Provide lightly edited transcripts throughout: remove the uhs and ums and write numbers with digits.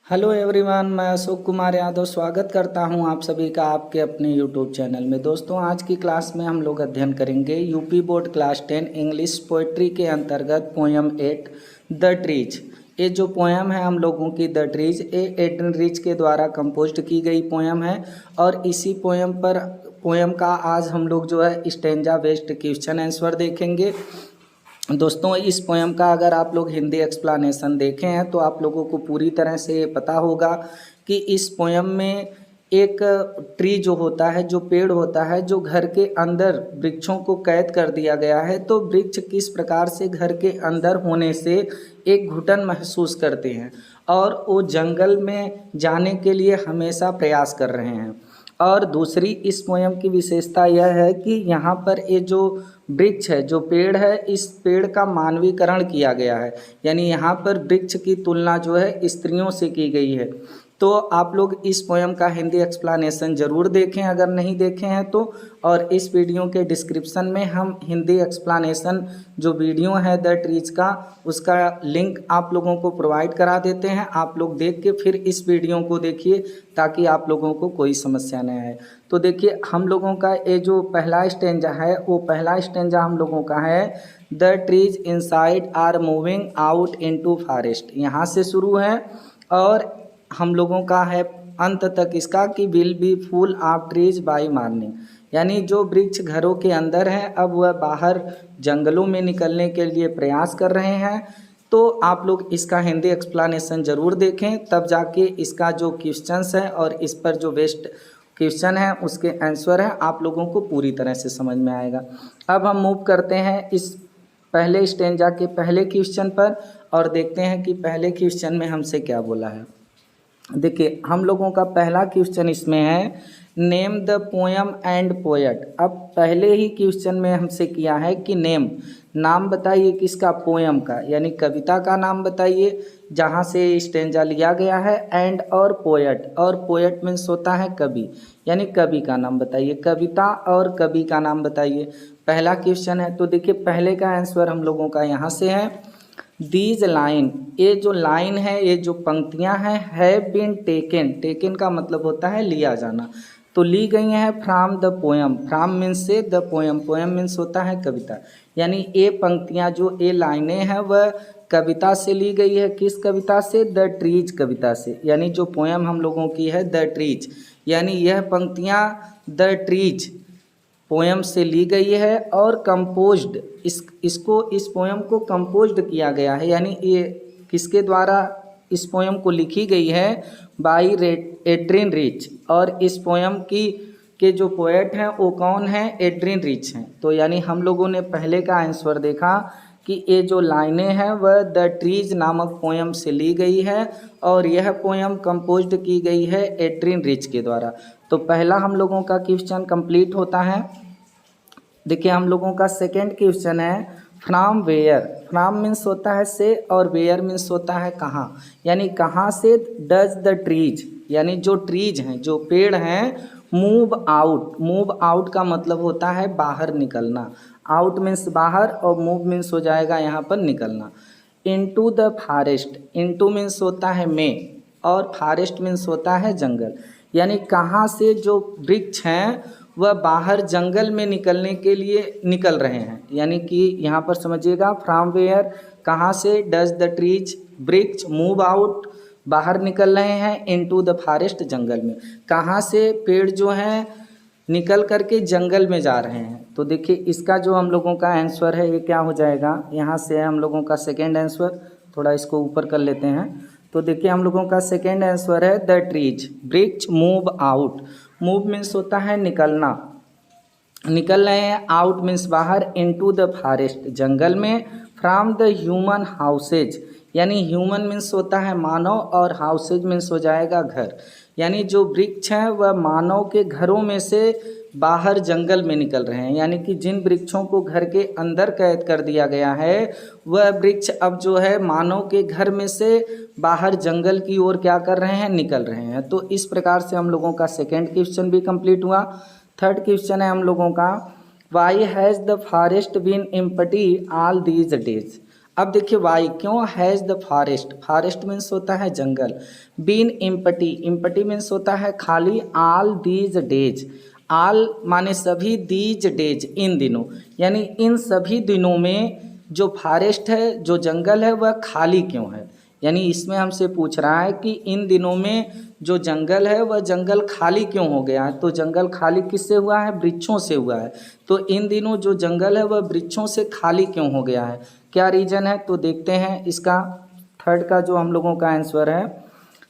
Hello everyone, मैं अशोक कुमार यादव स्वागत करता हूं आप सभी का आपके अपने यूट्यूब चैनल में। दोस्तों, आज की क्लास में हम लोग अध्ययन करेंगे UP board class 10 English poetry के अंतर्गत पोयम 8 द ट्रीज। ये जो पोयम है हम लोगों की द ट्रीज, ये एडन रिच के द्वारा कंपोज्ड की गई पोयम है। और इसी पोयम का आज हम लोग जो है स्टेंजा बेस्ड क्वेश्चन आंसर देखेंगे। दोस्तों, इस पोयम का अगर आप लोग हिंदी एक्सप्लेनेशन देखे हैं तो आप लोगों को पूरी तरह से ये पता होगा कि इस पोयम में एक ट्री जो होता है, जो पेड़ होता है, जो घर के अंदर वृक्षों को कैद कर दिया गया है। तो वृक्ष किस प्रकार से घर के अंदर होने से एक घुटन महसूस करते हैं और वो जंगल में जाने के लिए हमेशा प्रयास कर रहे हैं। और दूसरी इस पोयम की विशेषता यह है कि यहाँ पर ये जो वृक्ष है, जो पेड़ है, इस पेड़ का मानवीकरण किया गया है। यानी यहाँ पर वृक्ष की तुलना जो है स्त्रियों से की गई है। तो आप लोग इस पोयम का हिंदी एक्सप्लेनेशन ज़रूर देखें अगर नहीं देखे हैं तो। और इस वीडियो के डिस्क्रिप्शन में हम हिंदी एक्सप्लेनेशन जो वीडियो है द ट्रीज का, उसका लिंक आप लोगों को प्रोवाइड करा देते हैं। आप लोग देख के फिर इस वीडियो को देखिए ताकि आप लोगों को कोई समस्या न आए। तो देखिए, हम लोगों का ये जो पहला स्टेंजा है, वो पहला स्टेंजा हम लोगों का है the trees inside are moving out into forest. यहाँ से शुरू है और हम लोगों का है अंत तक इसका कि will be full of trees by morning. यानी जो वृक्ष घरों के अंदर हैं, अब वह बाहर जंगलों में निकलने के लिए प्रयास कर रहे हैं। तो आप लोग इसका हिंदी एक्सप्लेनेशन ज़रूर देखें, तब जाके इसका जो क्वेश्चंस है और इस पर जो बेस्ट क्वेश्चन है उसके आंसर है आप लोगों को पूरी तरह से समझ में आएगा। अब हम मूव करते हैं इस पहले स्टेंजा के पहले क्वेश्चन पर और देखते हैं कि पहले क्वेश्चन में हमसे क्या बोला है। देखिए, हम लोगों का पहला क्वेश्चन इसमें है name the poem and poet. अब पहले ही क्वेश्चन में हमसे किया है कि नेम, नाम बताइए किसका, पोयम का, यानी कविता का नाम बताइए जहाँ से स्टेंजा लिया गया है। एंड और पोएट मीन्स होता है कवि, यानी कवि का नाम बताइए। कविता और कवि का नाम बताइए, पहला क्वेश्चन है। तो देखिए, पहले का आंसर हम लोगों का यहाँ से है दीज लाइन। ये जो लाइन है, ये जो पंक्तियां हैं, हैव बीन टेकन। टेकन का मतलब होता है लिया जाना, तो ली गई हैं from the poem. From means से, द पोयम, पोयम मीन्स होता है कविता। यानी ये पंक्तियां जो ये लाइनें हैं वह कविता से ली गई है। किस कविता से? द ट्रीज कविता से। यानी जो पोयम हम लोगों की है द ट्रीज, यानी यह पंक्तियां द ट्रीज पोयम से ली गई है और कंपोज्ड, इस पोयम को कंपोज्ड किया गया है। यानी ये किसके द्वारा इस पोयम को लिखी गई है? By Adrienne Rich. और इस पोयम के जो पोएट हैं वो कौन हैं? एड्रिन रिच हैं। तो यानी हम लोगों ने पहले का आंसर देखा कि ये जो लाइनें हैं वह द ट्रीज नामक पोयम से ली गई है और यह पोयम कंपोज्ड की गई है एड्रिन रिच के द्वारा। तो पहला हम लोगों का क्वेश्चन कंप्लीट होता है। देखिए, हम लोगों का सेकंड क्वेश्चन है फ्रॉम वेयर। फ्रॉम मीन्स होता है से और वेयर मीन्स होता है कहाँ, यानी कहाँ से डज द ट्रीज, यानी जो ट्रीज हैं, जो पेड़ हैं, मूव आउट। मूव आउट का मतलब होता है बाहर निकलना। आउट मीन्स बाहर और मूव मीन्स हो जाएगा यहाँ पर निकलना। Into the forest, into means होता है में और फॉरेस्ट मीन्स होता है जंगल। यानी कहाँ से जो वृक्ष हैं वह बाहर जंगल में निकलने के लिए निकल रहे हैं। यानी कि यहाँ पर समझिएगा फ्रॉम वेयर, कहाँ से, डज द ट्रीज वृक्ष, मूव आउट बाहर निकल रहे हैं, इनटू द फॉरेस्ट जंगल में, कहाँ से पेड़ जो हैं निकल करके जंगल में जा रहे हैं। तो देखिए, इसका जो हम लोगों का आंसर है ये क्या हो जाएगा, यहाँ से हम लोगों का सेकेंड आंसर, थोड़ा इसको ऊपर कर लेते हैं। तो देखिए, हम लोगों का सेकेंड आंसर है द ट्रीज वृक्ष मूव आउट। मूव मीन्स होता है निकलना, निकल रहे हैं, आउट मीन्स बाहर, इनटू द फॉरेस्ट जंगल में, फ्रॉम द ह्यूमन हाउसेज, यानी ह्यूमन मीन्स होता है मानव और हाउसेज मीन्स हो जाएगा घर। यानी जो वृक्ष हैं वह मानव के घरों में से बाहर जंगल में निकल रहे हैं। यानी कि जिन वृक्षों को घर के अंदर कैद कर दिया गया है वह वृक्ष अब जो है मानव के घर में से बाहर जंगल की ओर क्या कर रहे हैं, निकल रहे हैं। तो इस प्रकार से हम लोगों का सेकेंड क्वेश्चन भी कंप्लीट हुआ। थर्ड क्वेश्चन है हम लोगों का why has the forest been empty all these days. अब देखिए वाई, क्यों has the forest, forest means होता है जंगल, बीन एम्प्टी, एम्प्टी मीन्स होता है खाली, ऑल दीज डेज, ऑल माने सभी, दीज डेज इन दिनों, यानी इन सभी दिनों में जो फॉरेस्ट है, जो जंगल है, वह खाली क्यों है। यानी इसमें हमसे पूछ रहा है कि इन दिनों में जो जंगल है वह जंगल खाली क्यों हो गया है। तो जंगल खाली किससे हुआ है, वृक्षों से हुआ है। तो इन दिनों जो जंगल है वह वृक्षों से खाली क्यों हो गया है, क्या रीज़न है। तो देखते हैं इसका थर्ड का जो हम लोगों का आंसर है,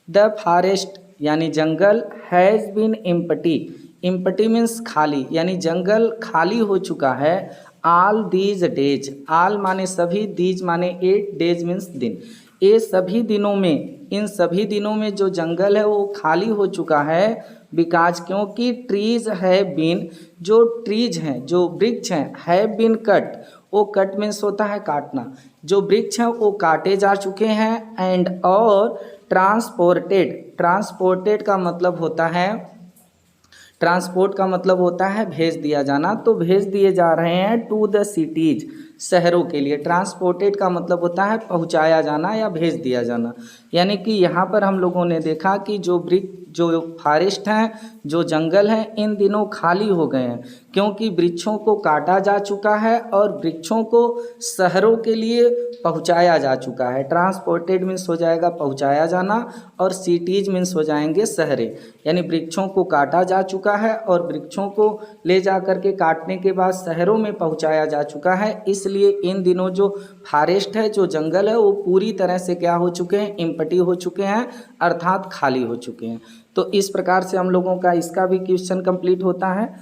द फॉरेस्ट यानी जंगल, has been empty, empty means खाली, यानी जंगल खाली हो चुका है, ऑल दीज डेज, ऑल माने सभी, दीज माने 8 डेज मीन्स दिन, ये सभी दिनों में, इन सभी दिनों में जो जंगल है वो खाली हो चुका है, बिकॉज क्योंकि ट्रीज है बीन, जो ट्रीज हैं, जो वृक्ष हैं, है बीन कट, वो कट मीन्स होता है काटना, जो वृक्ष हैं वो काटे जा चुके हैं, एंड और ट्रांसपोर्टेड, ट्रांसपोर्टेड का मतलब होता है, ट्रांसपोर्ट का मतलब होता है भेज दिया जाना, तो भेज दिए जा रहे हैं टू द सिटीज, शहरों के लिए। ट्रांसपोर्टेड का मतलब होता है पहुंचाया जाना या भेज दिया जाना। यानी कि यहाँ पर हम लोगों ने देखा कि जो वृक्ष, जो फॉरेस्ट हैं, जो जंगल हैं, इन दिनों खाली हो गए हैं क्योंकि वृक्षों को काटा जा चुका है और वृक्षों को शहरों के लिए पहुंचाया जा चुका है। ट्रांसपोर्टेड मीन्स हो जाएगा पहुंचाया जाना, और सिटीज मीन्स हो जाएंगे शहरें। यानी वृक्षों को काटा जा चुका है और वृक्षों को ले जा कर के काटने के बाद शहरों में पहुंचाया जा चुका है, इसलिए इन दिनों जो फॉरेस्ट है, जो जंगल है, वो पूरी तरह से क्या हो चुके हैं, एम्प्टी हो चुके हैं, अर्थात खाली हो चुके हैं। तो इस प्रकार से हम लोगों का इसका भी क्वेश्चन कंप्लीट होता है।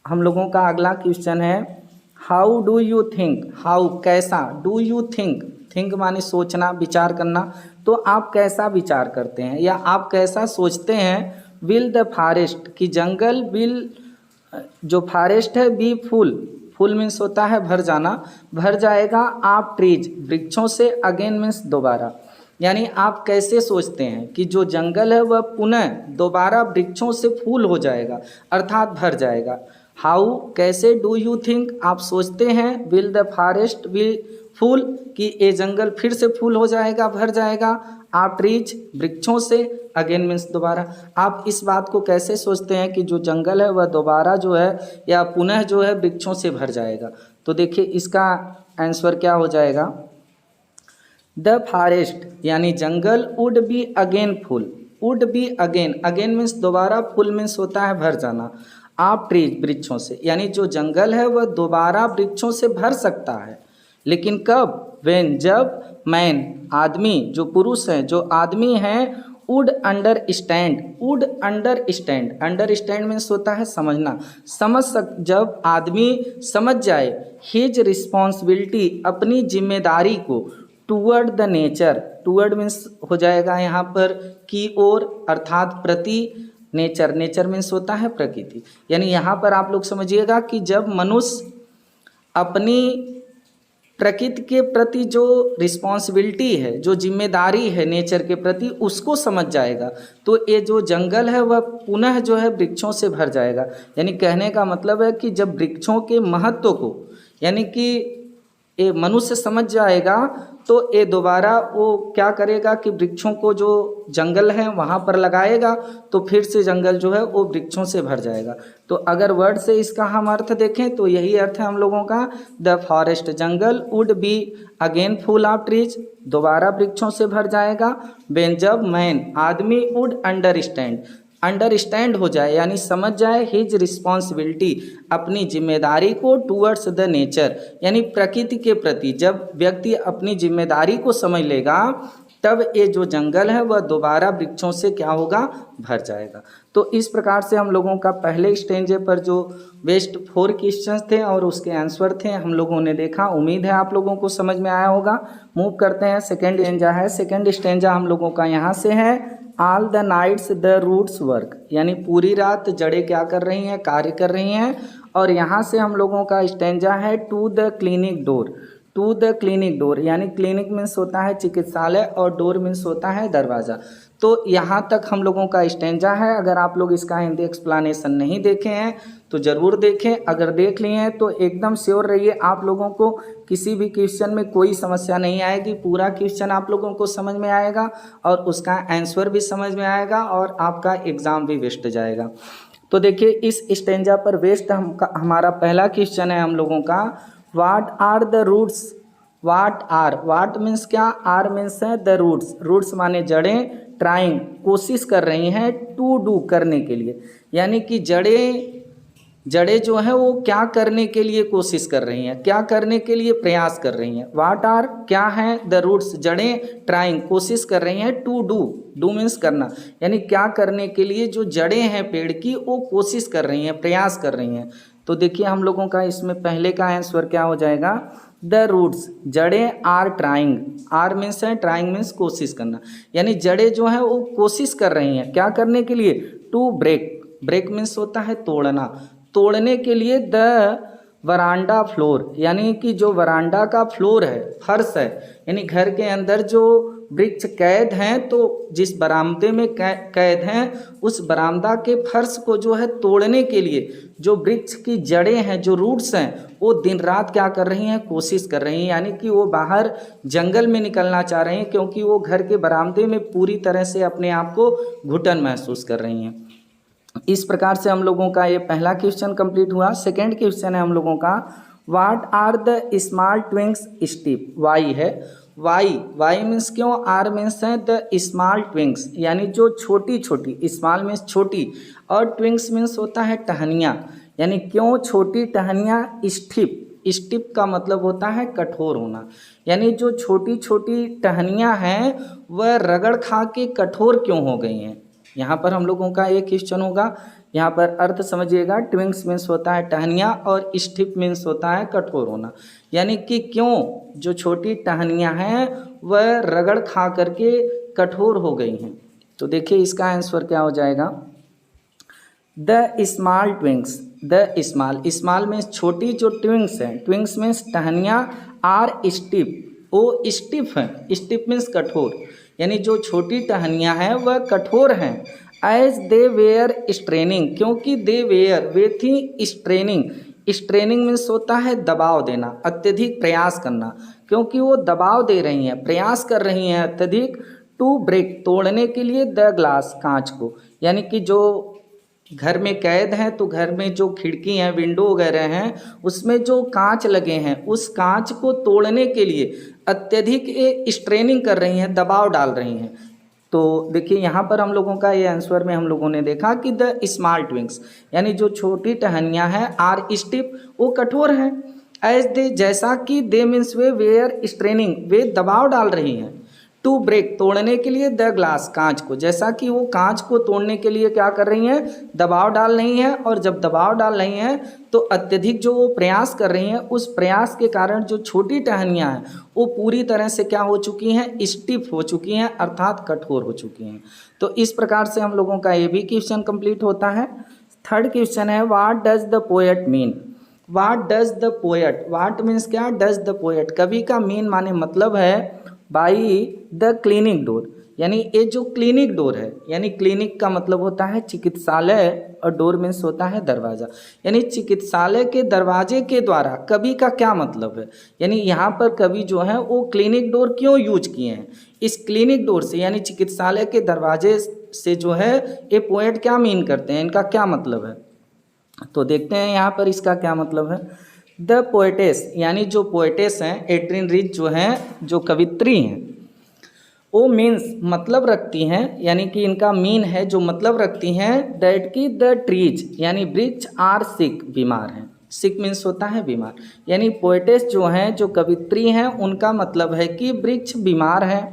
हम लोगों का अगला क्वेश्चन है, how do you think, how कैसा, डू यू थिंक, थिंक माने सोचना, विचार करना, तो आप कैसा विचार करते हैं या आप कैसा सोचते हैं, विल द फॉरेस्ट की जंगल, विल जो फॉरेस्ट है, बी फुल, फुल मीन्स होता है भर जाना, भर जाएगा आप ट्रीज, वृक्षों से, अगेन मीन्स दोबारा। यानी आप कैसे सोचते हैं कि जो जंगल है वह पुनः दोबारा वृक्षों से फूल हो जाएगा, अर्थात भर जाएगा। हाउ कैसे, डू यू थिंक आप सोचते हैं, विल द फॉरेस्ट विल फूल कि ये जंगल फिर से फूल हो जाएगा, भर जाएगा, आप ट्रीज वृक्षों से, अगेन मीन्स दोबारा। आप इस बात को कैसे सोचते हैं कि जो जंगल है वह दोबारा जो है या पुनः जो है वृक्षों से भर जाएगा। तो देखिए इसका आंसर क्या हो जाएगा, द फॉरेस्ट यानी जंगल would be again full, would be again, again means दोबारा, फुल मीन्स होता है भर जाना, आप ट्रीज वृक्षों से, यानी जो जंगल है वह दोबारा वृक्षों से भर सकता है, लेकिन कब, व्हेन जब, मैन आदमी, जो पुरुष हैं, जो आदमी हैं, would understand, would understand, understand means होता है समझना, जब आदमी समझ जाए, हिज रिस्पॉन्सिबिलिटी अपनी जिम्मेदारी को, toward the nature, toward means हो जाएगा यहाँ पर की ओर, अर्थात प्रति, नेचर, नेचर मीन्स होता है प्रकृति। यानी यहाँ पर आप लोग समझिएगा कि जब मनुष्य अपनी प्रकृति के प्रति जो रिस्पॉन्सिबिलिटी है, जो जिम्मेदारी है नेचर के प्रति, उसको समझ जाएगा, तो ये जो जंगल है वह पुनः जो है वृक्षों से भर जाएगा। यानी कहने का मतलब है कि जब वृक्षों के महत्व को, यानी कि ये मनुष्य समझ जाएगा, तो ये दोबारा वो क्या करेगा कि वृक्षों को, जो जंगल है वहाँ पर लगाएगा, तो फिर से जंगल जो है वो वृक्षों से भर जाएगा। तो अगर वर्ड से इसका हम अर्थ देखें तो यही अर्थ है हम लोगों का, the forest jungle would be again full of trees, दोबारा वृक्षों से भर जाएगा, व्हेन जब मैन आदमी वुड अंडरस्टैंड, अंडरस्टैंड हो जाए यानी समझ जाए, हिज रिस्पॉन्सिबिलिटी अपनी जिम्मेदारी को, टूवर्ड्स द नेचर यानी प्रकृति के प्रति, जब व्यक्ति अपनी जिम्मेदारी को समझ लेगा, तब ये जो जंगल है वह दोबारा वृक्षों से क्या होगा, भर जाएगा। तो इस प्रकार से हम लोगों का पहले स्टेंजे पर जो बेस्ट 4 क्वेश्चंस थे और उसके आंसर थे हम लोगों ने देखा। उम्मीद है आप लोगों को समझ में आया होगा। मूव करते हैं, सेकेंड स्टेंजा है। सेकेंड स्टेंजा हम लोगों का यहाँ से है, all the nights the roots work, यानी पूरी रात जड़ें क्या कर रही हैं, कार्य कर रही हैं। और यहाँ से हम लोगों का स्टेंजा है, to the clinic door, to the clinic door यानी क्लिनिक मीन्स होता है चिकित्सालय और डोर मीन्स होता है दरवाज़ा। तो यहाँ तक हम लोगों का स्टेंजा है। अगर आप लोग इसका हिंदी एक्सप्लेनेशन नहीं देखे हैं तो ज़रूर देखें, अगर देख लिए हैं तो एकदम श्योर रहिए आप लोगों को किसी भी क्वेश्चन में कोई समस्या नहीं आएगी। पूरा क्वेश्चन आप लोगों को समझ में आएगा और उसका आंसर भी समझ में आएगा और आपका एग्ज़ाम भी वेस्ट जाएगा। तो देखिए इस स्टेंजा पर वेस्ट हमारा पहला क्वेश्चन है हम लोगों का, what are the roots. What means क्या, आर मीन्स है द रूट्स माने जड़ें, ट्राइंग कोशिश कर रही हैं, टू डू करने के लिए, यानी कि जड़ें जो है वो क्या करने के लिए कोशिश कर रही हैं, क्या करने के लिए प्रयास कर रही हैं। वाट आर क्या है, द रूट्स जड़ें, ट्राइंग कोशिश कर रही हैं, टू डू मीन्स करना, यानी क्या करने के लिए जो जड़ें हैं पेड़ की वो कोशिश कर रही हैं, प्रयास कर रही हैं। तो देखिए हम लोगों का इसमें पहले का आंसर क्या हो जाएगा, द रूट्स जड़ें आर ट्राइंग, आर मीन्स है ट्राइंग मीन्स कोशिश करना, यानी जड़ें जो है वो कोशिश कर रही हैं क्या करने के लिए, टू ब्रेक मीन्स होता है तोड़ना, तोड़ने के लिए द वरांडा फ्लोर, यानी कि जो वरांडा का फ्लोर है, फर्श है, यानी घर के अंदर जो वृक्ष कैद हैं, तो जिस बरामदे में कैद हैं उस बरामदा के फर्श को जो है तोड़ने के लिए जो वृक्ष की जड़ें हैं, जो रूट्स हैं, वो दिन रात क्या कर रही हैं, कोशिश कर रही हैं, यानी कि वो बाहर जंगल में निकलना चाह रही हैं क्योंकि वो घर के बरामदे में पूरी तरह से अपने आप को घुटन महसूस कर रही हैं। इस प्रकार से हम लोगों का ये पहला क्वेश्चन कंप्लीट हुआ। सेकंड क्वेश्चन है हम लोगों का, what are the small twigs strip. Why है, वाई मीन्स क्यों, आर मीन्स है द स्मॉल ट्विंग्स, यानी जो छोटी छोटी, स्मॉल मीन्स छोटी और ट्विंग्स मीन्स होता है टहनियाँ, यानी क्यों छोटी टहनियाँ। स्टिप का मतलब होता है कठोर होना, यानी जो छोटी छोटी टहनियाँ हैं वह रगड़ खा के कठोर क्यों हो गई हैं। यहाँ पर हम लोगों का एक क्वेश्चन होगा, यहाँ पर अर्थ समझिएगा, ट्विंग्स मीन्स होता है टहनियाँ और स्टिप मीन्स होता है कठोर होना, यानी कि क्यों जो छोटी टहनियाँ हैं वह रगड़ खा करके कठोर हो गई हैं। तो देखिए इसका आंसर क्या हो जाएगा, the small twigs, the small means छोटी, जो ट्विंग्स हैं, ट्विंग्स मीन्स टहनियाँ, आर स्टिप वो स्टिफ हैं, स्टिफ मीन्स कठोर, यानी जो छोटी टहनियाँ हैं वह कठोर हैं। एज दे वेयर स्ट्रेनिंग, क्योंकि दे वेयर वे थी स्ट्रेनिंग मीन्स होता है दबाव देना, अत्यधिक प्रयास करना, क्योंकि वो दबाव दे रही हैं, प्रयास कर रही हैं अत्यधिक, टू ब्रेक तोड़ने के लिए, द ग्लास कांच को, यानी कि जो घर में कैद हैं तो घर में जो खिड़की हैं, विंडो वगैरह हैं, उसमें जो कांच लगे हैं उस कांच को तोड़ने के लिए अत्यधिक स्ट्रेनिंग कर रही हैं, दबाव डाल रही हैं। तो देखिए यहाँ पर हम लोगों का ये आंसर में हम लोगों ने देखा कि द स्मॉल ट्विंग्स, यानी जो छोटी टहनियाँ हैं, आर स्टिप वो कठोर हैं, एज दे जैसा कि दे मीन्स वे वेयर स्ट्रेनिंग वे दबाव डाल रही हैं, टू ब्रेक तोड़ने के लिए, द ग्लास कांच को, जैसा कि वो कांच को तोड़ने के लिए क्या कर रही हैं, दबाव डाल रही हैं, और जब दबाव डाल रही हैं तो अत्यधिक जो वो प्रयास कर रही हैं उस प्रयास के कारण जो छोटी टहनियाँ हैं वो पूरी तरह से क्या हो चुकी हैं, स्टिफ हो चुकी हैं, अर्थात कठोर हो चुकी हैं। तो इस प्रकार से हम लोगों का ये भी क्वेश्चन कंप्लीट होता है। थर्ड क्वेश्चन है, what does the poet mean. What does the poet, what means क्या, डज द पोएट कवि का मीन माने मतलब है बाई द क्लिनिक डोर, यानी ये जो क्लिनिक डोर है, यानी क्लिनिक का मतलब होता है चिकित्सालय और डोर मीन्स होता है दरवाज़ा, यानी चिकित्सालय के दरवाजे के द्वारा कवि का क्या मतलब है, यानी यहाँ पर कवि जो है वो क्लिनिक डोर क्यों यूज किए हैं। इस क्लिनिक डोर से यानी चिकित्सालय के दरवाजे से जो है ये पोएट क्या मीन करते हैं, इनका क्या मतलब है। तो देखते हैं यहाँ पर इसका क्या मतलब है। द पोएटेस, यानी जो पोएटेस हैं, एट्रिन रिच जो हैं, जो कवित्री हैं, वो मीन्स मतलब रखती हैं, यानी कि इनका मीन है जो मतलब रखती हैं, दैट की द ट्रीज, यानी वृक्ष आर सिक बीमार हैं, सिक मीन्स होता है बीमार, यानी पोएटेस जो हैं, जो कवित्री हैं, उनका मतलब है कि वृक्ष बीमार हैं।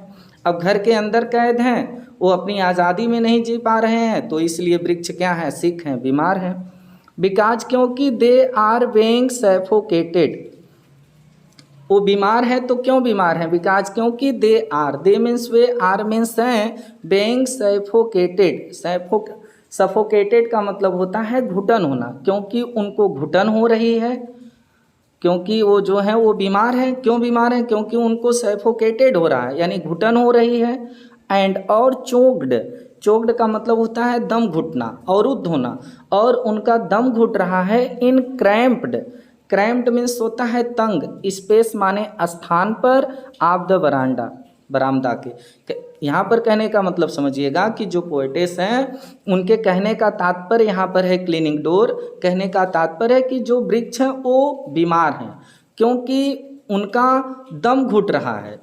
अब घर के अंदर कैद हैं, वो अपनी आज़ादी में नहीं जी पा रहे हैं, तो इसलिए वृक्ष क्या है, सिक हैं, बीमार हैं। बिकॉज क्योंकि दे आर बेइंग सफोकेटेड, वो बीमार है तो क्यों बीमार है, बिकॉज क्योंकि दे आर, दे मीन्स वे, आर मीन्स हैं बेइंग सफोकेटेड, सफोकेटेड का मतलब होता है घुटन होना, क्योंकि उनको घुटन हो रही है, क्योंकि वो जो है वो बीमार है, क्यों बीमार है, क्योंकि उनको सफोकेटेड हो रहा है, यानी घुटन हो रही है। एंड और चोक्ड, चोक्ड का मतलब होता है दम घुटना, अवरुद्ध होना, और उनका दम घुट रहा है इन क्रैम्प्ड, क्रैम्प्ड मीन्स होता है तंग, स्पेस माने स्थान पर, ऑफ द बरामदा, बरामदा के। यहाँ पर कहने का मतलब समझिएगा कि जो पोएटेस हैं उनके कहने का तात्पर्य यहाँ पर है क्लीनिंग डोर, कहने का तात्पर्य है कि जो वृक्ष हैं वो बीमार हैं क्योंकि उनका दम घुट रहा है,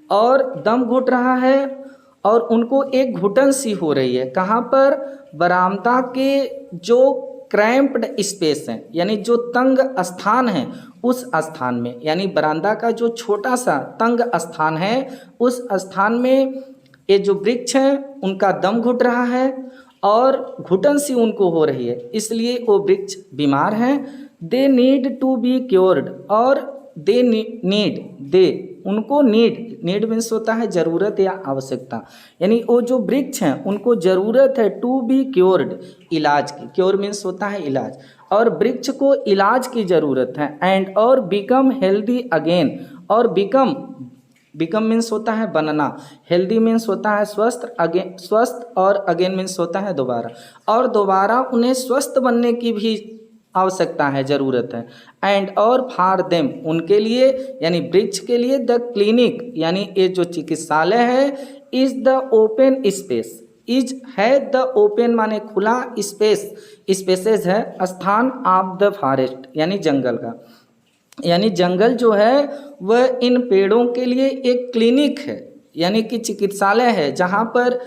और दम घुट रहा है और उनको एक घुटन सी हो रही है। कहाँ पर? बरामदा के जो क्रैम्प्ड स्पेस है, यानी जो तंग स्थान है उस स्थान में, यानी बरामदा का जो छोटा सा तंग स्थान है उस स्थान में ये जो वृक्ष हैं उनका दम घुट रहा है और घुटन सी उनको हो रही है, इसलिए वो वृक्ष बीमार हैं। They need to be cured, और दे नीड, दे उनको नीड मीन्स होता है ज़रूरत या आवश्यकता, यानी वो जो वृक्ष हैं उनको ज़रूरत है टू बी क्योर्ड, इलाज की, क्योर मीन्स होता है इलाज, और वृक्ष को इलाज की ज़रूरत है। एंड और बिकम हेल्दी अगेन, और बिकम मीन्स होता है बनना, हेल्दी मीन्स होता है स्वस्थ, अगेन स्वस्थ, और अगेन मीन्स होता है दोबारा, और दोबारा उन्हें स्वस्थ बनने की भी आवश्यकता है, ज़रूरत है। एंड और फॉर देम उनके लिए, यानी वृक्ष के लिए, द क्लिनिक यानी ये जो चिकित्सालय है, is the open space, is है द ओपन माने खुला, स्पेस स्पेसेज है, स्थान ऑफ द फॉरेस्ट यानी जंगल का, यानी जंगल जो है वह इन पेड़ों के लिए एक क्लिनिक है, यानी कि चिकित्सालय है जहाँ पर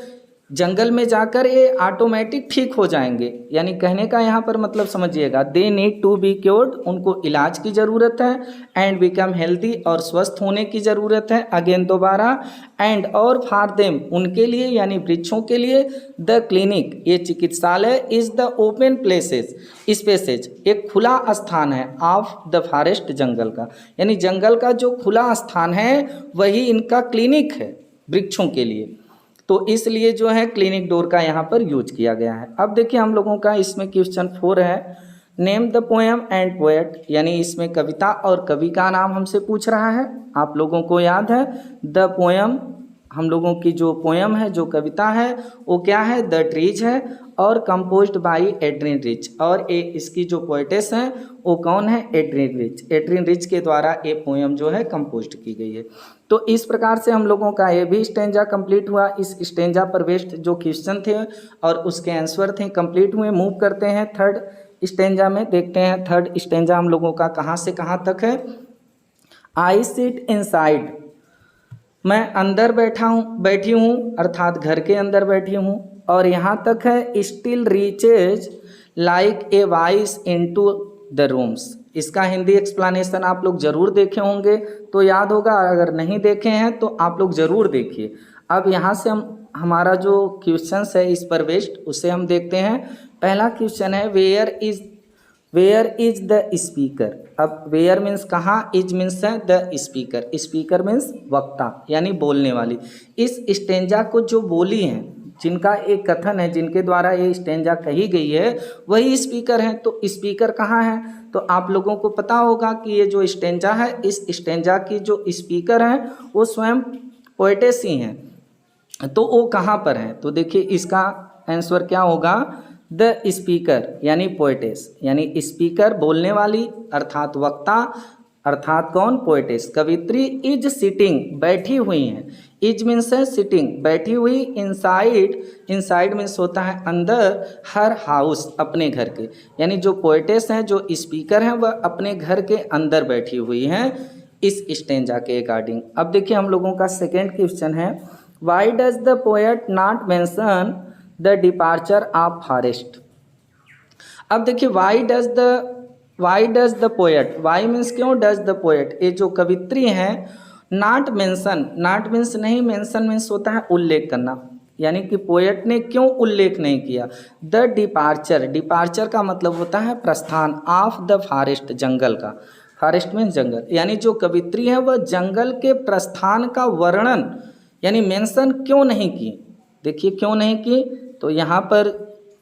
जंगल में जाकर ये ऑटोमेटिक ठीक हो जाएंगे। यानी कहने का यहाँ पर मतलब समझिएगा, they need to be cured, उनको इलाज की ज़रूरत है, एंड बिकम हेल्दी और स्वस्थ होने की ज़रूरत है, अगेन दोबारा, एंड और फॉर देम उनके लिए यानी वृक्षों के लिए, द क्लिनिक ये चिकित्सालय, is the open places spaces एक खुला स्थान है, ऑफ द फॉरेस्ट जंगल का, यानी जंगल का जो खुला स्थान है वही इनका क्लिनिक है वृक्षों के लिए, तो इसलिए जो है क्लिनिक डोर का यहाँ पर यूज किया गया है। अब देखिए हम लोगों का इसमें क्वेश्चन 4 है, name the poem and poet, यानी इसमें कविता और कवि का नाम हमसे पूछ रहा है। आप लोगों को याद है द पोएम, हम लोगों की जो पोएम है जो कविता है वो क्या है, द ट्रीज है, और कंपोज्ड बाय एड्रिन रिच, और ये इसकी जो पोएटेस हैं वो कौन है, एड्रिन रिच, एड्रिन रिच के द्वारा ये पोएम जो है कंपोज्ड की गई है। तो इस प्रकार से हम लोगों का ये भी स्टेंजा कंप्लीट हुआ। इस स्टेंजा पर बेस्ड जो क्वेश्चन थे और उसके आंसर थे कंप्लीट हुए। मूव करते हैं थर्ड स्टेंजा में, देखते हैं थर्ड स्टेंजा हम लोगों का कहाँ से कहाँ तक है। आई सिट इनसाइड, मैं अंदर बैठी हूँ अर्थात घर के अंदर बैठी हूँ, और यहाँ तक है still reaches like a voice into the rooms. इसका हिंदी एक्सप्लेनेशन आप लोग ज़रूर देखे होंगे तो याद होगा, अगर नहीं देखे हैं तो आप लोग ज़रूर देखिए। अब यहाँ से हम हमारा जो क्वेश्चन है इस पर बेस्ड उसे हम देखते हैं। पहला क्वेश्चन है वेयर इज द स्पीकर। अब वेयर मीन्स कहाँ, इज मीन्स है द स्पीकर, स्पीकर मीन्स वक्ता यानी बोलने वाली। इस स्टेंजा को जो बोली हैं, जिनका एक कथन है, जिनके द्वारा ये स्टेंजा कही गई है वही स्पीकर हैं। तो स्पीकर कहाँ है, तो आप लोगों को पता होगा कि ये जो स्टेंजा है इस स्टेंजा की जो स्पीकर हैं वो स्वयं पोएटेस ही हैं। तो वो कहाँ पर हैं, तो देखिए इसका आंसर क्या होगा, द स्पीकर यानी पोएटेस, यानी स्पीकर बोलने वाली अर्थात वक्ता, अर्थात कौन, पोएटेस। कवित्री इज सिटिंग बैठी हुई हैं, इज मीन्स है सिटिंग बैठी हुई, इनसाइड मीन्स होता है अंदर, हर हाउस अपने घर के, यानी जो पोएटेस हैं जो स्पीकर हैं वह अपने घर के अंदर बैठी हुई हैं इस स्टेंजा के अकॉर्डिंग। अब देखिए हम लोगों का सेकेंड क्वेश्चन है, why does the poet not mention the departure of forest. अब देखिए why does the poet, why means क्यों, डज द पोएट ये जो कवित्री हैं, नॉट मेंशन, नॉट मीन्स नहीं, मेंशन मीन्स होता है उल्लेख करना, यानी कि पोएट ने क्यों उल्लेख नहीं किया। द डिपार्चर का मतलब होता है प्रस्थान, ऑफ द फॉरेस्ट जंगल का, फॉरेस्ट मीन्स जंगल, यानी जो कवित्री है वह जंगल के प्रस्थान का वर्णन यानी मेंशन क्यों नहीं की। देखिए क्यों नहीं की, तो यहाँ पर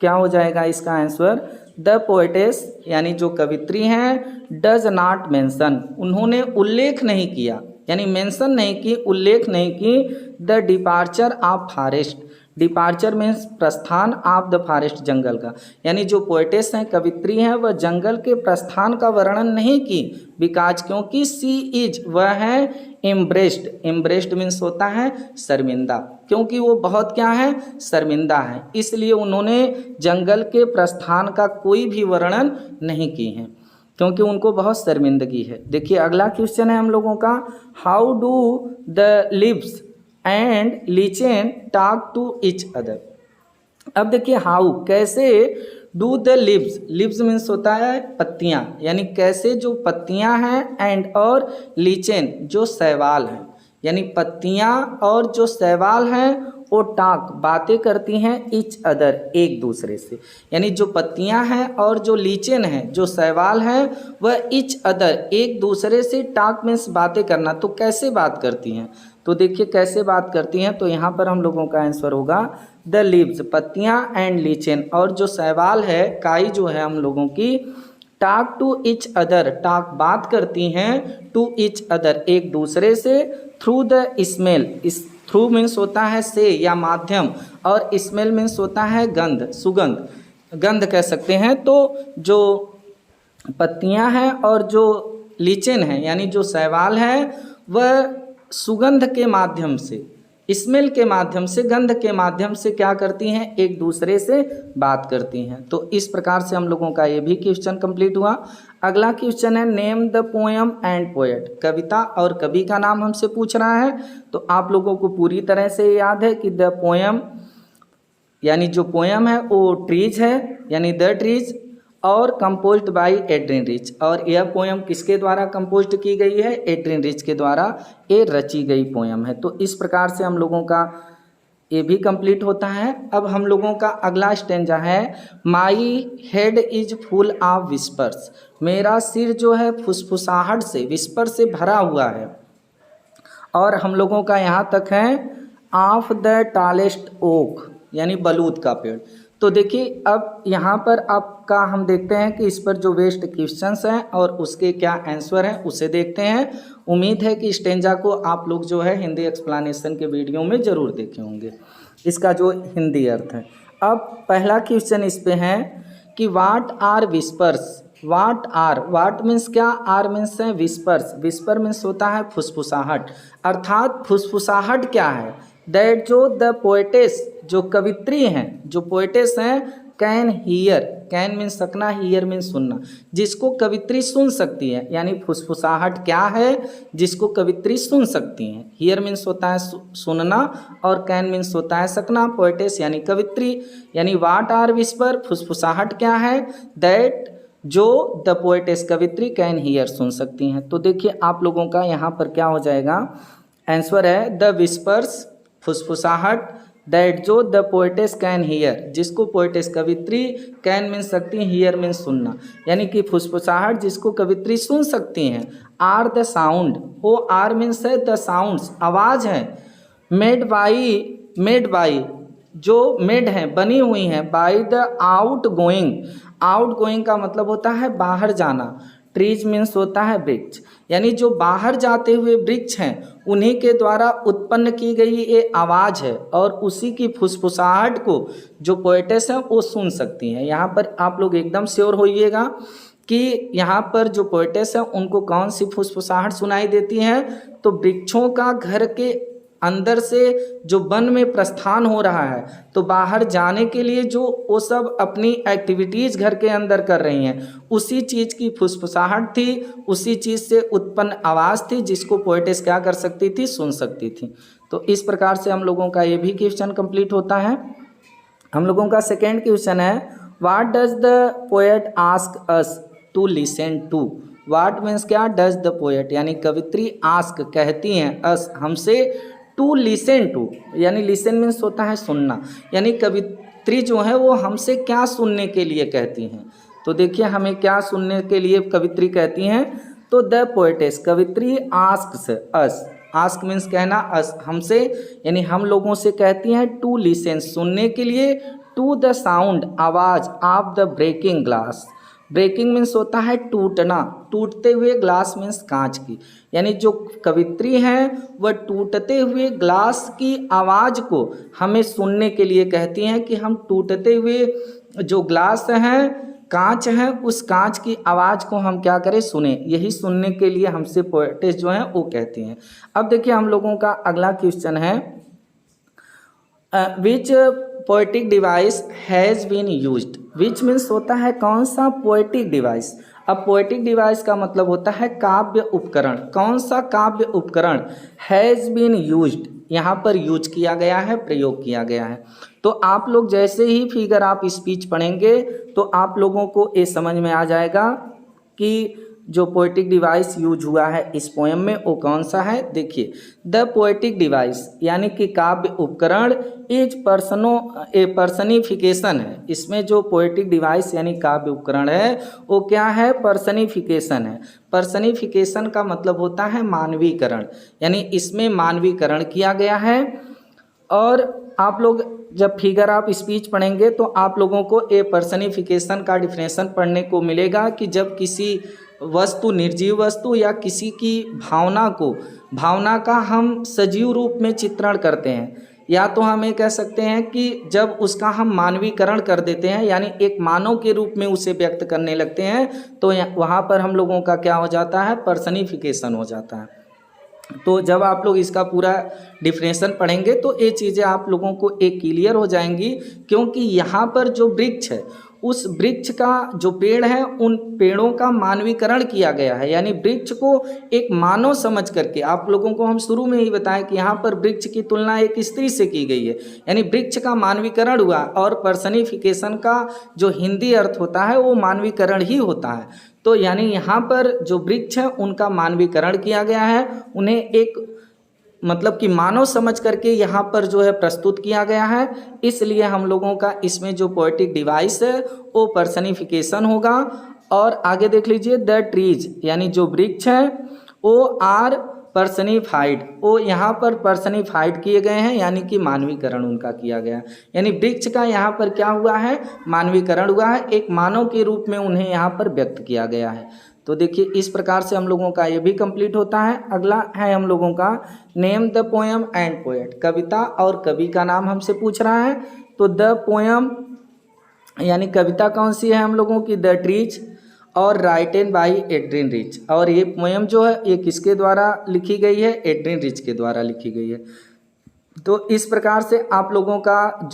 क्या हो जाएगा इसका आंसर, द पोएटेस यानी जो कवित्री हैं, डज नॉट मेंशन उन्होंने उल्लेख नहीं किया यानी मेंशन नहीं की, उल्लेख नहीं की the departure of forest. Departure means प्रस्थान ऑफ द फॉरेस्ट, जंगल का। यानी जो पोएटेस हैं, कवित्री हैं, वह जंगल के प्रस्थान का वर्णन नहीं की, बिकॉज क्योंकि सी इज, वह है एम्ब्रेस्ड। एम्ब्रेस्ड मीन्स होता है शर्मिंदा, क्योंकि वो बहुत क्या है, शर्मिंदा है, इसलिए उन्होंने जंगल के प्रस्थान का कोई भी वर्णन नहीं की है, क्योंकि उनको बहुत शर्मिंदगी है। देखिए अगला क्वेश्चन है हम लोगों का, how do the leaves and lichen talk to each other. अब देखिए हाउ, कैसे, do the leaves, leaves means होता है पत्तियां, यानी कैसे जो पत्तियां हैं, एंड और लीचेन जो शैवाल हैं, यानी पत्तियां और जो शैवाल हैं वो टाक बातें करती हैं इच अदर, एक दूसरे से। यानी जो पत्तियां हैं और जो लीचेन हैं, जो शैवाल हैं, वह इच अदर एक दूसरे से, टाक मीन्स बातें करना, तो कैसे बात करती हैं, तो देखिए कैसे बात करती हैं, तो यहाँ पर हम लोगों का आंसर होगा द लीव्स, पत्तियां, एंड लीचेन, और जो शैवाल है, काई जो है हम लोगों की, टाक टू इच अदर, टाक बात करती हैं, टू इच अदर एक दूसरे से, थ्रू द स्मेल, इस थ्रू मीन्स होता है से या माध्यम, और स्मेल मीन्स होता है गंध, सुगंध, गंध कह सकते हैं। तो जो पत्तियां हैं और जो लीचेन है, यानी जो शैवाल है, वह सुगंध के माध्यम से, स्मेल के माध्यम से, गंध के माध्यम से क्या करती हैं, एक दूसरे से बात करती हैं। तो इस प्रकार से हम लोगों का ये भी क्वेश्चन कंप्लीट हुआ। अगला क्वेश्चन है name the poem and poet, कविता और कवि का नाम हमसे पूछ रहा है। तो आप लोगों को पूरी तरह से याद है कि द पोएम, यानी जो पोएम है वो ट्रीज है, यानी द ट्रीज, और कंपोज्ड बाय एड्रिन रिच, और यह पोएम किसके द्वारा कंपोज्ड की गई है, एड्रिन रिच के द्वारा ये रची गई पोएम है। तो इस प्रकार से हम लोगों का ये भी कंप्लीट होता है। अब हम लोगों का अगला स्टेंजा है, my head is full of whispers, मेरा सिर जो है फुसफुसाहट से, विस्पर से भरा हुआ है। और हम लोगों का यहाँ तक है ऑफ द टॉलेस्ट ओक, यानी बलूत का पेड़। तो देखिए अब यहाँ पर आपका हम देखते हैं कि इस पर जो वेस्ट क्वेश्चंस हैं और उसके क्या आंसर हैं उसे देखते हैं। उम्मीद है कि स्टेंजा को आप लोग जो है हिंदी एक्सप्लेनेशन के वीडियो में ज़रूर देखे होंगे, इसका जो हिंदी अर्थ है। अब पहला क्वेश्चन इस पे है कि what are whispers, what are, what means क्या, आर मीन्स है विस्पर्स, विस्पर मीन्स होता है फुसफुसाहट, अर्थात फुसफुसाहट क्या है, दैट जो द पोएटेस, जो कवित्री हैं, जो पोएटेस हैं, कैन हीयर, कैन मीन्स सकना, हीयर मीन्स सुनना, जिसको कवित्री सुन सकती है, यानी फुसफुसाहट क्या है, जिसको कवित्री सुन सकती हैं। हीयर मीन्स होता है सुनना, और कैन मीन्स होता है सकना, पोएटेस यानी कवित्री, यानी वाट आर विस्पर, फुसफुसाहट क्या है, दैट जो द पोएटेस कवित्री कैन हीयर सुन सकती हैं। तो देखिए आप लोगों का यहाँ पर क्या हो जाएगा, आंसर है द विस्पर्स, फुसफुसाहट, दैट जो द पोएटेस कैन हीयर, जिसको पोएटेस कवित्री, कैन मीन्स सकती, हीयर मीन्स सुनना, यानी कि फुसफुसाहट जिसको कवित्री सुन सकती हैं, आर द साउंड, वो आर मीन्स है द साउंड्स, आवाज़ है, मेड बाई जो मेड हैं, बनी हुई हैं, by the out going, out going का मतलब होता है बाहर जाना, ट्रीज मीन्स होता है वृक्ष, यानी जो बाहर जाते हुए वृक्ष हैं उन्हीं के द्वारा उत्पन्न की गई ये आवाज़ है, और उसी की फुसफुसाहट को जो पोएटेस हैं वो सुन सकती हैं। यहाँ पर आप लोग एकदम श्योर होइएगा कि यहाँ पर जो पोएटेस हैं उनको कौन सी फुसफुसाहट सुनाई देती है, तो वृक्षों का घर के अंदर से जो वन में प्रस्थान हो रहा है, तो बाहर जाने के लिए जो वो सब अपनी एक्टिविटीज़ घर के अंदर कर रही हैं, उसी चीज़ की फुसफुसाहट थी, उसी चीज़ से उत्पन्न आवाज़ थी, जिसको पोएटेस क्या कर सकती थी, सुन सकती थी। तो इस प्रकार से हम लोगों का ये भी क्वेश्चन कंप्लीट होता है। हम लोगों का सेकेंड क्वेश्चन है, what does the poet ask us to listen to, what means क्या, डज द पोएट, यानी कवित्री आस्क कहती हैं, अस हमसे, टू लिसन टू, यानी लिसन मीन्स होता है सुनना, यानी कवित्री जो है वो हमसे क्या सुनने के लिए कहती हैं। तो देखिए हमें क्या सुनने के लिए कवित्री कहती हैं, तो द पोएटेस कवित्री आस्क्स अस, आस्क मीन्स कहना, अस हमसे, यानी हम लोगों से कहती हैं, टू लिसन सुनने के लिए, टू द साउंड आवाज़, of the breaking glass, breaking means होता है टूटना, टूटते हुए ग्लास मीन्स कांच की, यानी जो कवित्री हैं वह टूटते हुए ग्लास की आवाज़ को हमें सुनने के लिए कहती हैं कि हम टूटते हुए जो ग्लास हैं, कांच है, उस कांच की आवाज़ को हम क्या करें, सुने। यही सुनने के लिए हमसे पोएटेस जो हैं वो कहती हैं। अब देखिए हम लोगों का अगला क्वेश्चन है, which poetic device has been used. Which means होता है कौन सा पोएटिक डिवाइस। अब पोएटिक डिवाइस का मतलब होता है काव्य उपकरण। कौन सा काव्य उपकरण हैज़ बीन यूज्ड, यहाँ पर यूज किया गया है, प्रयोग किया गया है। तो आप लोग जैसे ही फिगर आप स्पीच पढ़ेंगे तो आप लोगों को ये समझ में आ जाएगा कि जो पोएटिक डिवाइस यूज हुआ है इस पोएम में वो कौन सा है। देखिए, द पोएटिक डिवाइस यानी कि काव्य उपकरण इज पर्सनिफिकेशन है। इसमें जो पोएटिक डिवाइस यानी काव्य उपकरण है वो क्या है, पर्सनिफिकेशन है। पर्सनिफिकेशन का मतलब होता है मानवीकरण, यानी इसमें मानवीकरण किया गया है। और आप लोग जब फिगर आप स्पीच पढ़ेंगे तो आप लोगों को ए पर्सनिफिकेशन का डिफिनेशन पढ़ने को मिलेगा कि जब किसी वस्तु, निर्जीव वस्तु या किसी की भावना का हम सजीव रूप में चित्रण करते हैं, या तो हम ये कह सकते हैं कि जब उसका हम मानवीकरण कर देते हैं, यानी एक मानव के रूप में उसे व्यक्त करने लगते हैं, तो वहाँ पर हम लोगों का क्या हो जाता है, पर्सनिफिकेशन हो जाता है। तो जब आप लोग इसका पूरा डिफिनेशन पढ़ेंगे तो ये चीज़ें आप लोगों को एक क्लियर हो जाएंगी, क्योंकि यहाँ पर जो वृक्ष है उस वृक्ष का जो पेड़ है उन पेड़ों का मानवीकरण किया गया है, यानी वृक्ष को एक मानव समझ करके। आप लोगों को हम शुरू में ही बताएं कि यहाँ पर वृक्ष की तुलना एक स्त्री से की गई है, यानी वृक्ष का मानवीकरण हुआ। और पर्सनिफिकेशन का जो हिंदी अर्थ होता है वो मानवीकरण ही होता है। तो यानी यहाँ पर जो वृक्ष है उनका मानवीकरण किया गया है, उन्हें एक मतलब कि मानव समझ करके यहाँ पर जो है प्रस्तुत किया गया है। इसलिए हम लोगों का इसमें जो पोएटिक डिवाइस है वो पर्सनिफिकेशन होगा। और आगे देख लीजिए, द ट्रीज यानी जो वृक्ष है वो आर पर्सनिफाइड, वो यहाँ पर पर्सनिफाइड किए गए हैं, यानी कि मानवीकरण उनका किया गया, यानी वृक्ष का यहाँ पर क्या हुआ है, मानवीकरण हुआ है, एक मानव के रूप में उन्हें यहाँ पर व्यक्त किया गया है। तो देखिए इस प्रकार से हम लोगों का ये भी कंप्लीट होता है। अगला है हम लोगों का name the poem and poet. कविता और कवि का नाम हमसे पूछ रहा है। तो द पोएम यानी कविता कौन सी है हम लोगों की, द ट्रीज, और राइटेन बाई एड्रिन रिच। और ये पोएम जो है ये किसके द्वारा लिखी गई है, एड्रिन रिच के द्वारा लिखी गई है। तो इस प्रकार से आप लोगों का जो